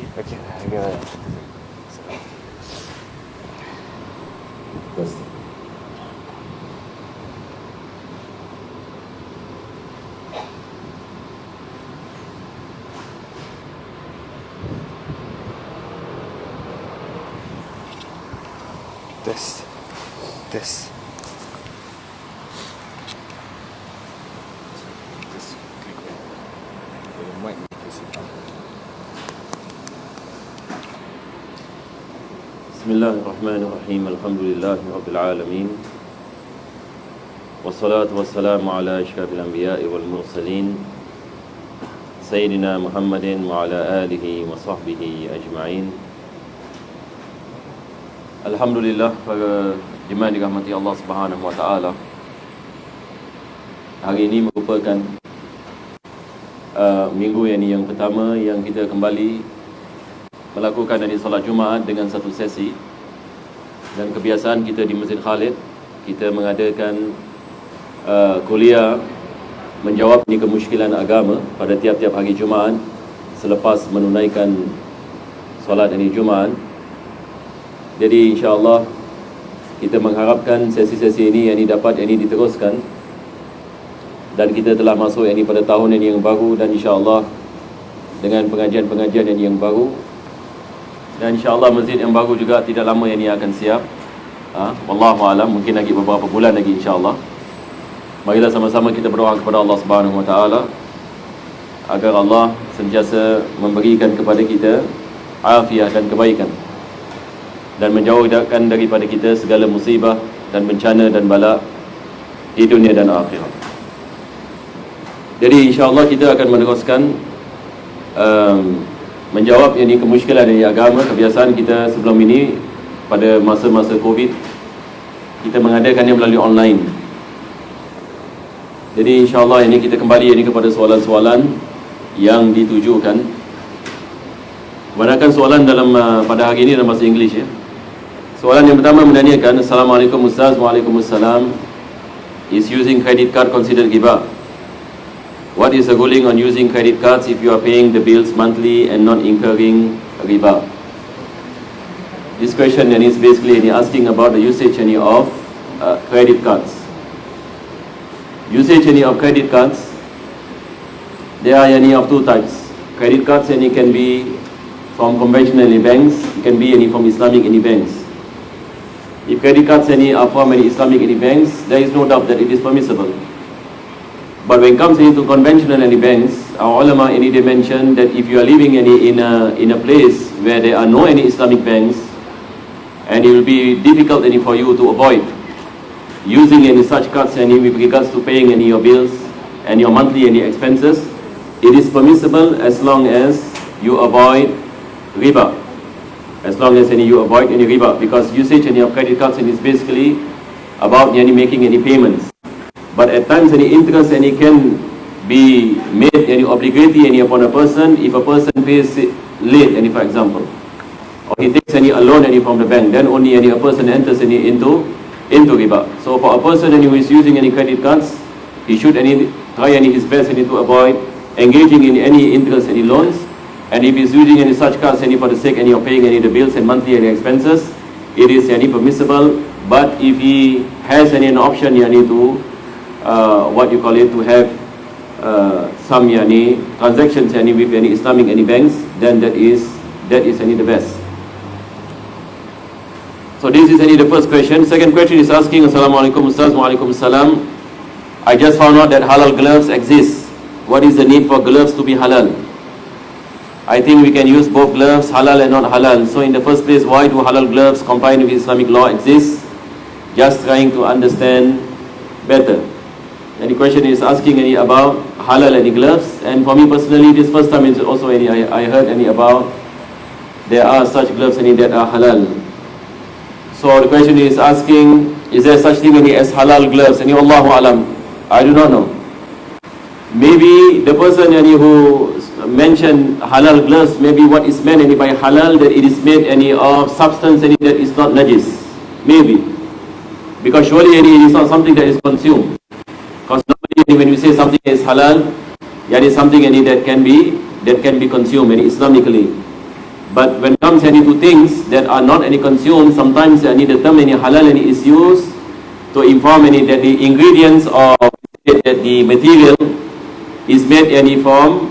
Okay, harga. Terus. Test. Test. Just click the mic facing up. Bismillahirrahmanirrahim. Alhamdulillahi rabbil alamin. Wassalatu wassalamu ala asyrafil anbiya'i wal mursalin Sayyidina Muhammadin wa ala alihi wa sahbihi ajma'in. Alhamdulillah, para jemaah dirahmati Allah Subhanahu wa taala. Hari ini merupakan minggu yang pertama yang kita kembali melakukan dari solat Jumaat dengan satu sesi. Dan kebiasaan kita di Masjid Khalid, kita mengadakan kuliah menjawab ni kemusykilan agama pada tiap-tiap hari Jumaat selepas menunaikan solat hari Jumaat. Jadi insya-Allah kita mengharapkan sesi-sesi ini dapat diteruskan, dan kita telah masuk pada tahun yang baru, dan insya-Allah dengan pengajian-pengajian yang baru, dan insya-Allah masjid yang baru juga tidak lama akan siap. Wallahu alam, mungkin lagi beberapa bulan lagi insya-Allah. Marilah sama-sama kita berdoa kepada Allah Subhanahu wa taala agar Allah sentiasa memberikan kepada kita afiat dan kebaikan, dan menjauhkan daripada kita segala musibah dan bencana dan bala di dunia dan akhirat. Jadi insya-Allah kita akan meneruskan menjawab kemusykilan dari agama. Kebiasaan kita sebelum ini pada masa-masa Covid, kita mengadakannya melalui online. Jadi insya-Allah ini kita kembali kepada soalan-soalan yang ditujukan. Kebanyakan soalan dalam pada hari ini dalam bahasa Inggeris ya. Soalan yang pertama menanyakan, Assalamualaikum Ustaz. Waalaikumsalam. Is using credit card considered ghibah? What is the ruling on using credit cards if you are paying the bills monthly and not incurring riba? This question is basically asking about the usage of credit cards. Usage of credit cards, there are of two types. Credit cards can be from conventional banks, it can be from Islamic banks. If credit cards are from Islamic banks, there is no doubt that it is permissible. But when it comes to conventional banks, our ulama they mention that if you are living in a place where there are no Islamic banks, and it will be difficult for you to avoid using such cards with regards to paying your bills and your monthly expenses, it is permissible as long as you avoid riba. As long as you avoid any riba, because usage of credit cards is basically about making any payments. But at times any interest can be made obligatory upon a person if a person pays late, for example, or he takes a loan from the bank, then only a person enters into riba. So for a person who is using any credit cards, he should try his best to avoid engaging in any interest, any loans. And if he is using any such cards for the sake of paying the bills and monthly expenses, it is permissible. But if he has an option to to have some transactions with any Islamic banks, then that is the best. So this is the first question. Second question is asking, Assalamualaikum Ustaz. Waalaikumsalam. I just found out that halal gloves exist. What is the need for gloves to be halal? I think we can use both gloves, halal and not halal. So in the first place, why do halal gloves combined with Islamic law exist? Just trying to understand better. And the question is asking about halal gloves. And for me personally, this first time is also I heard about there are such gloves that are halal. So the question is asking, is there such thing as halal gloves? And Allahu alam, I do not know. Maybe the person who mentioned halal gloves, maybe what is meant by halal, that it is made of substance that is not najis. Maybe. Because surely it is not something that is consumed. Because normally when you say something is halal, it is something that can be consumed Islamically. But when it comes to things that are not any consumed, sometimes the term halal is used to inform that the ingredients or that the material is made from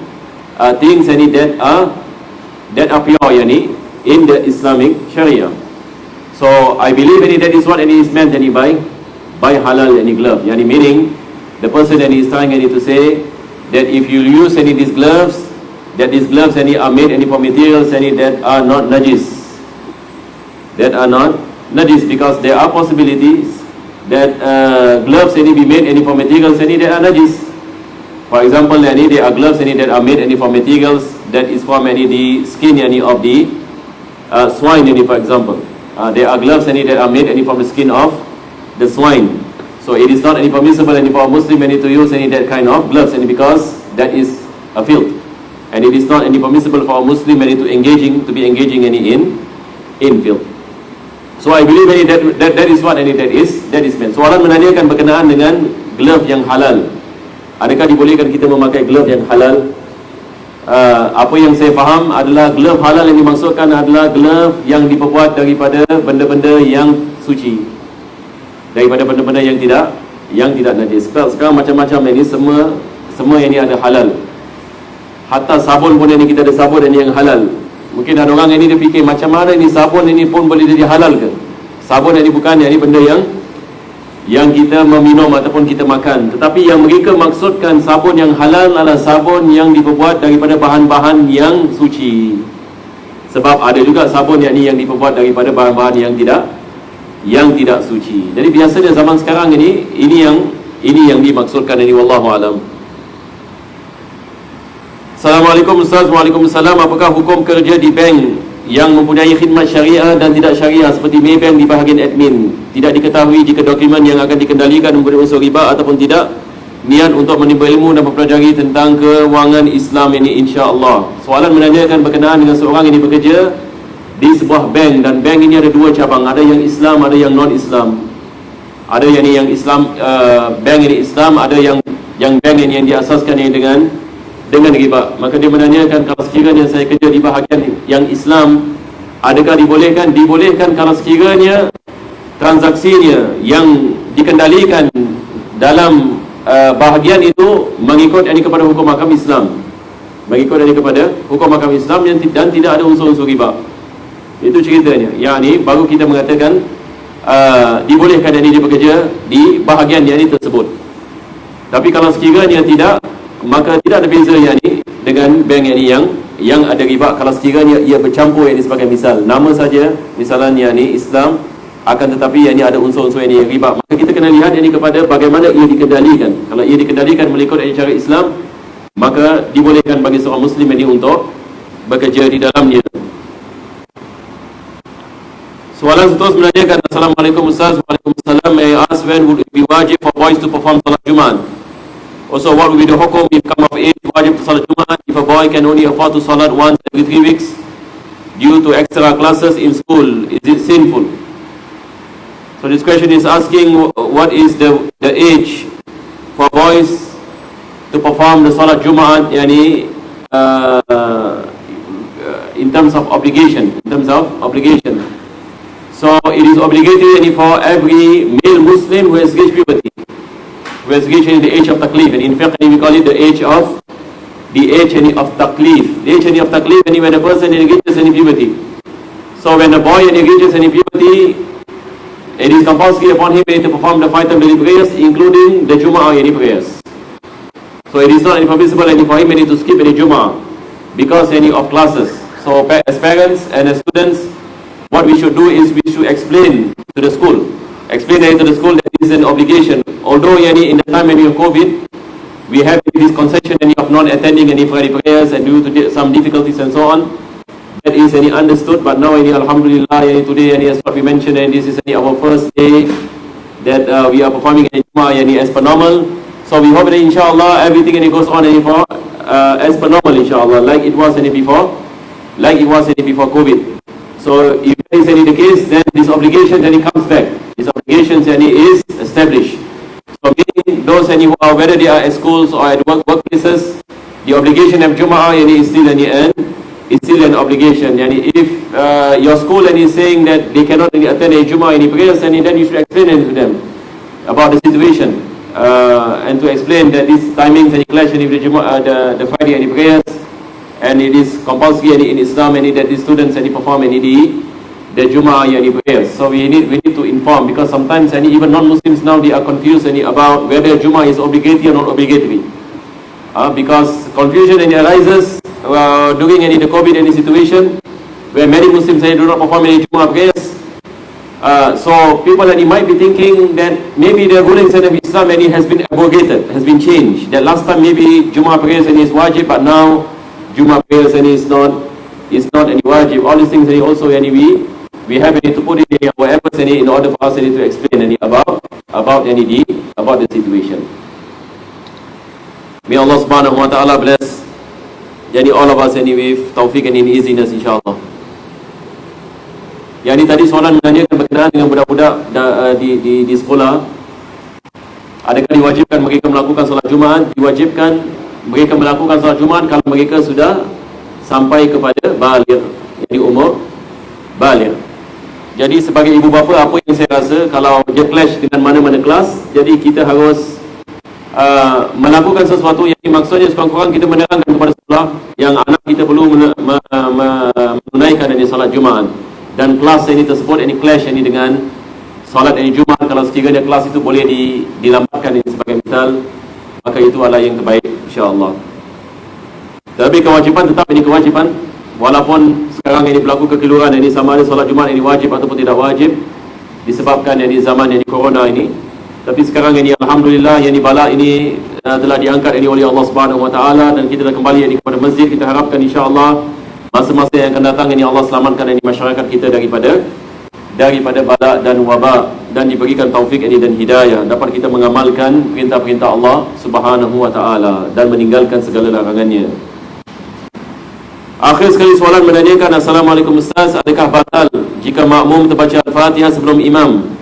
things that are pure in the Islamic Sharia. So I believe that is what is meant by halal glove. Meaning the person is trying to say that if you use these gloves, that these gloves are made from materials that are not najis. That are not najis, because there are possibilities that gloves be made from materials that are najis. For example, there are gloves that are made from materials that is from the skin of the swine, for example. There are gloves that are made from the skin of the swine. So it is not permissible for a Muslim to use that kind of gloves, because that is a filth. And it is not permissible for a Muslim to be engaging in filth. So I believe that is what that is meant. Soalan menanyakan berkenaan dengan glove yang halal. Adakah dibolehkan kita memakai glove yang halal? Apa yang saya faham adalah glove halal yang dimaksudkan adalah glove yang diperbuat daripada benda-benda yang suci, daripada benda-benda yang tidak najis. Sekarang macam-macam semua yang ada halal. Hatta sabun pun kita ada sabun yang halal. Mungkin ada orang dia fikir macam mana sabun pun boleh jadi halal ke? Sabun bukan benda yang kita meminum ataupun kita makan. Tetapi yang mereka maksudkan sabun yang halal adalah sabun yang diperbuat daripada bahan-bahan yang suci. Sebab ada juga sabun yang diperbuat daripada bahan-bahan yang tidak suci. Jadi biasanya zaman sekarang ini yang dimaksudkan wallahu alam. Assalamualaikum Ustaz. Waalaikumsalam. Apakah hukum kerja di bank yang mempunyai khidmat syariah dan tidak syariah seperti Maybank di bahagian admin? Tidak diketahui jika dokumen yang akan dikendalikan mempunyai unsur riba ataupun tidak. Niat untuk menimba ilmu dan mempelajari tentang kewangan Islam insya-Allah. Soalan menanyakan berkenaan dengan seorang yang bekerja di sebuah bank, dan bank ini ada dua cabang, ada yang Islam, ada yang non-Islam. Ada yang Islam, bank ini Islam, ada yang bank yang diasaskan dengan riba. Maka dia menanyakan, kalau sekiranya saya kerja di bahagian yang Islam, adakah dibolehkan? Dibolehkan kalau sekiranya transaksinya yang dikendalikan dalam bahagian itu mengikut kepada hukum agama Islam, mengikut kepada hukum agama Islam dan tidak ada unsur-unsur riba. Itu ceritanya. Baru kita mengatakan dibolehkan dia bekerja di bahagian yang tersebut. Tapi kalau sekiranya tidak, maka tidak ada beza dengan bank yang ada riba. Kalau sekiranya ia bercampur sebagai misal, nama saja misalnya Islam, akan tetapi ada unsur-unsur riba, maka kita kena lihat kepada bagaimana ia dikendalikan. Kalau ia dikendalikan mengikut cara Islam, maka dibolehkan bagi seorang Muslim untuk bekerja di dalamnya. Soalan seterusnya menanyakan, Assalamualaikum Ustaz. Waalaikumsalam. May I ask, when would it be wajib for boys to perform salat Jumaat? Also, what will be the hukum if come of age wajib to salat Jumaat if a boy can only afford to salat once every 3 weeks due to extra classes in school? Is it sinful? So this question is asking what is the age for boys to perform the salat Jumaat in terms of obligation. So it is obligatory for every male Muslim who has reached puberty, who has reached the age of taklif, and in fact we call it the age of taklif. The age of taklif when a person reaches puberty. So when a boy reaches puberty, it is compulsory upon him to perform the 5 daily prayers, including the Jumu'ah prayers. So it is not permissible for him to skip any Jumu'ah because of classes. So as parents and as students, what we should do is we should explain to the school that it is an obligation. Although in the time of COVID, we have this concession of not attending any Friday prayers and due to some difficulties and so on. That is understood, but now alhamdulillah today as what we mentioned, and this is our first day that we are performing as per normal. So we hope that inshallah everything goes on as per normal inshallah, like it was before COVID. So if that is the case, then this obligation comes back. This obligation is established. So meaning those who are, whether they are at schools or at workplaces, the obligation of Jumu'ah is still it's still an obligation. Yani if your school and is saying that they cannot attend a Jummah any prayers, and then you should explain it to them about the situation, and to explain that these timings and clash with the Jummah, the Friday any prayers, and it is compulsory in Islam, and that the students and perform any the Jummah any prayers. So we need to inform, because sometimes and even non-Muslims now they are confused about whether Jummah is obligatory or not obligatory. Because confusion arises during the COVID situation, where many Muslims do not perform any Jummah prayers. So people might be thinking that maybe the rulings of Islam has been abrogated, has been changed. That last time maybe Jummah prayers is wajib, but now Jummah prayers is not any wajib. All these things also we have to put in our efforts in order for us to explain about the situation. May Allah subhanahu wa ta'ala bless all of us with taufiq and easiness, insyaAllah. Yang tadi soalan menanyakan berkenaan dengan budak-budak di sekolah, adakah diwajibkan mereka melakukan solat Jumaat? Diwajibkan mereka melakukan solat Jumaat kalau mereka sudah sampai kepada baligh, jadi umur baligh. Jadi sebagai ibu bapa, apa yang saya rasa, kalau dia clash dengan mana-mana kelas, jadi kita harus melakukan sesuatu yang maksudnya sekurang-kurang kita menerangkan kepada sekolah yang anak kita perlu menunaikan solat Jumaat, dan kelas ini tersebut clash dengan solat Jumaat. Kalau sekiranya kelas itu boleh dilambatkan sebagai misal, maka itu adalah yang terbaik, insya-Allah. Tapi kewajiban tetap kewajiban, walaupun sekarang berlaku kekeliruan sama ada solat Jumaat wajib ataupun tidak wajib disebabkan zaman corona ini. Tapi sekarang alhamdulillah bala telah diangkat oleh Allah Subhanahu wa taala, dan kita dah kembali kepada masjid. Kita harapkan insya-Allah masa-masa yang akan datang Allah selamatkan masyarakat kita daripada bala dan wabak, dan diberikan taufik dan hidayah, dapat kita mengamalkan perintah-perintah Allah Subhanahu wa taala dan meninggalkan segala larangannya. Akhir sekali soalan menanyakan, Assalamualaikum Ustaz, adakah batal jika makmum terbaca Al-Fatihah sebelum imam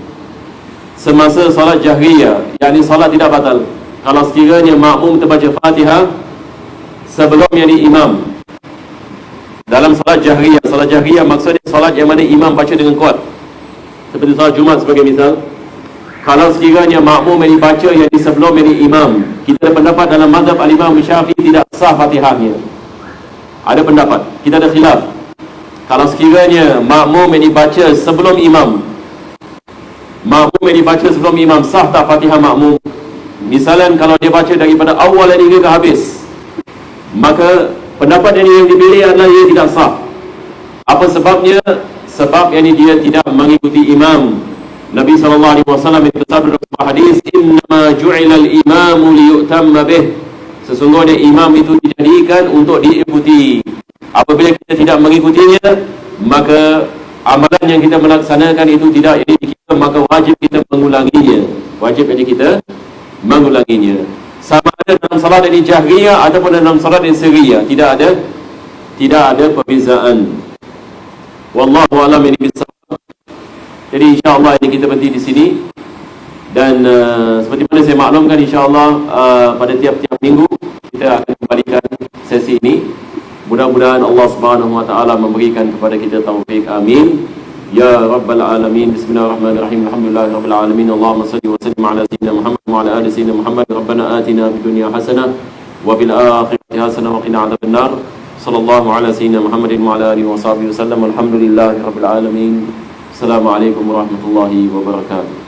semasa solat jahriyah? Yani solat tidak batal kalau sekiranya makmum terbaca Fatihah sebelum imam dalam solat jahriyah. Solat jahriyah maksudnya solat yang mana imam baca dengan kuat, seperti solat Jumaat sebagai misal. Kalau sekiranya makmum baca sebelum imam, kita ada pendapat dalam mazhab al-Imam Syafi'i tidak sah Fatihahnya. Ada pendapat, kita ada khilaf. Kalau sekiranya makmum baca sebelum imam, sah tak Fatihah makmum? Misalnya kalau dia baca daripada awal hingga ke habis, maka pendapat yang dipilih adalah ia tidak sah. Apa sebabnya? Sebab dia tidak mengikuti imam. Nabi SAW bersabda dalam hadis, "Innama ju'ilal imamu liyu'tamma bih." Sesungguhnya imam itu dijadikan untuk diikuti. Apabila kita tidak mengikutinya, maka amalan yang kita melaksanakan itu tidak kita, maka wajib kita mengulanginya. Sama ada dalam salat jahriyah ataupun dalam salat sirriyah, tidak ada perbezaan. Wallahu a'lam bishawab. Jadi insya-Allah kita berhenti di sini. Dan seperti mana saya maklumkan, insya-Allah pada tiap-tiap minggu kita akan kembalikan sesi ini. Mudah-mudahan Allah Subhanahu wa taala memberikan kepada kita taufik. Amin ya rabbal alamin. Bismillahirrahmanirrahim. Alhamdulillahirabbil alamin. Allahumma shalli wa sallim ala sayyidina Muhammad wa ala ali sayyidina Muhammad. Rabbana atina fid dunya hasanah wa fil akhirati hasanah wa qina adzabannar. Sallallahu ala sayyidina Muhammadin wa ala alihi wa sahbihi wasallam. Alhamdulillahirabbil alamin. Assalamualaikum warahmatullahi wabarakatuh.